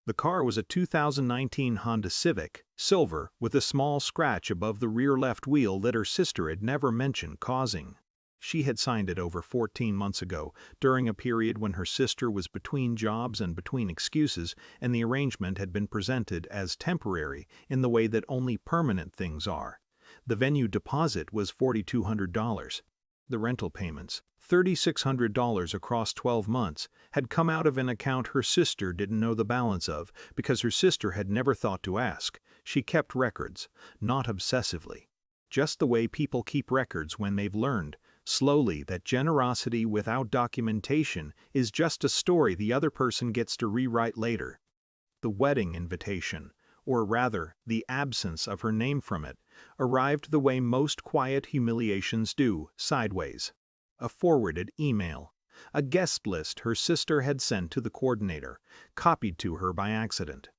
The car was a 2019 Honda Civic, silver, with a small scratch above the rear left wheel that her sister had never mentioned causing. She had signed it over 14 months ago, during a period when her sister was between jobs and between excuses, and the arrangement had been presented as temporary in the way that only permanent things are. The venue deposit was $4,200. The rental payments, $3,600 across 12 months, had come out of an account her sister didn't know the balance of because her sister had never thought to ask. She kept records, not obsessively. Just the way people keep records when they've learned, slowly, that generosity without documentation is just a story the other person gets to rewrite later. The wedding invitation, or rather, the absence of her name from it, arrived the way most quiet humiliations do, sideways. A forwarded email. A guest list her sister had sent to the coordinator, copied to her by accident.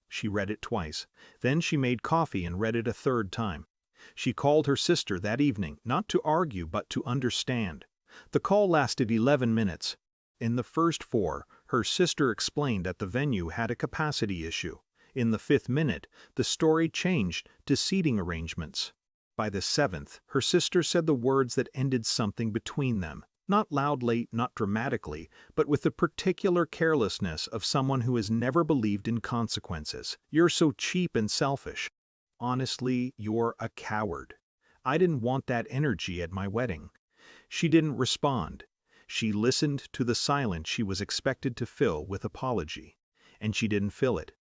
She read it twice, then she made coffee and read it a third time. She called her sister that evening, not to argue but to understand. The call lasted 11 minutes. In the first 4, her sister explained that the venue had a capacity issue. In the 5th minute, the story changed to seating arrangements. By the 7th, her sister said the words that ended something between them, not loudly, not dramatically, but with the particular carelessness of someone who has never believed in consequences. "You're so cheap and selfish. Honestly, you're a coward. I didn't want that energy at my wedding." She didn't respond. She listened to the silence she was expected to fill with apology, and she didn't fill it.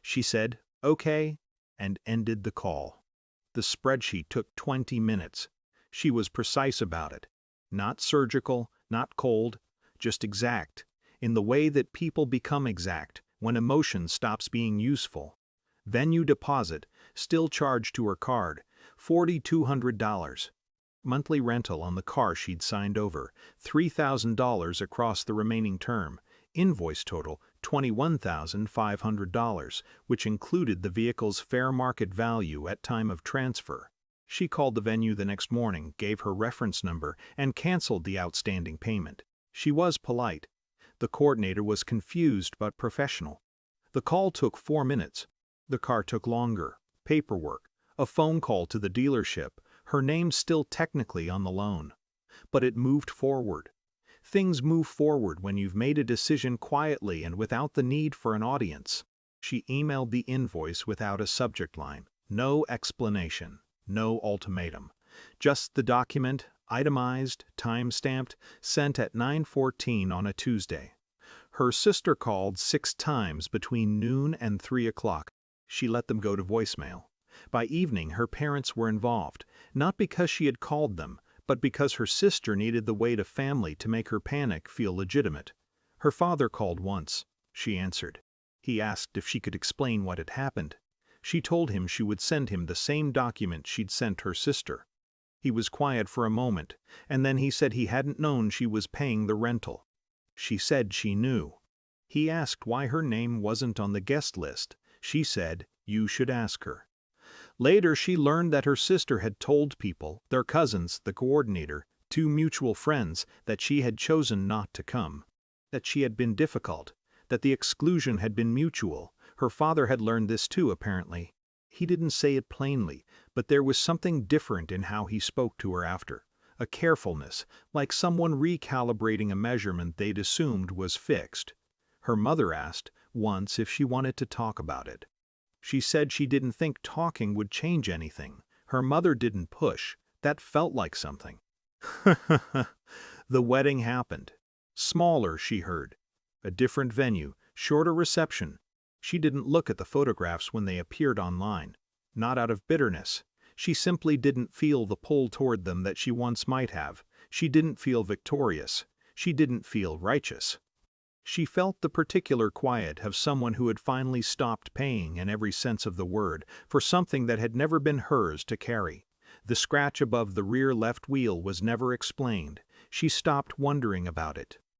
She said, "Okay," and ended the call. The spreadsheet took 20 minutes. She was precise about it. Not surgical, not cold, just exact, in the way that people become exact when emotion stops being useful. Venue deposit, still charged to her card, $4,200. Monthly rental on the car she'd signed over, $3,000 across the remaining term. Invoice total, $21,500, which included the vehicle's fair market value at time of transfer. She called the venue the next morning, gave her reference number, and canceled the outstanding payment. She was polite. The coordinator was confused but professional. The call took 4 minutes. The car took longer. Paperwork, a phone call to the dealership, her name still technically on the loan. But it moved forward. Things move forward when you've made a decision quietly and without the need for an audience. She emailed the invoice without a subject line. No explanation. No ultimatum. Just the document, itemized, time-stamped, sent at 9:14 on a Tuesday. Her sister called 6 times between noon and 3 o'clock. She let them go to voicemail. By evening, her parents were involved, not because she had called them, but because her sister needed the weight of family to make her panic feel legitimate. Her father called once. She answered. He asked if she could explain what had happened. She told him she would send him the same document she'd sent her sister. He was quiet for a moment, and then he said he hadn't known she was paying the rental. She said she knew. He asked why her name wasn't on the guest list. She said, "You should ask her." Later, she learned that her sister had told people, their cousins, the coordinator, 2 mutual friends, that she had chosen not to come. That she had been difficult. That the exclusion had been mutual. Her father had learned this too, apparently. He didn't say it plainly, but there was something different in how he spoke to her after. A carefulness, like someone recalibrating a measurement they'd assumed was fixed. Her mother asked once if she wanted to talk about it. She said she didn't think talking would change anything. Her mother didn't push. That felt like something. The wedding happened. Smaller, she heard. A different venue, shorter reception. She didn't look at the photographs when they appeared online. Not out of bitterness. She simply didn't feel the pull toward them that she once might have. She didn't feel victorious. She didn't feel righteous. She felt the particular quiet of someone who had finally stopped paying, in every sense of the word, for something that had never been hers to carry. The scratch above the rear left wheel was never explained. She stopped wondering about it.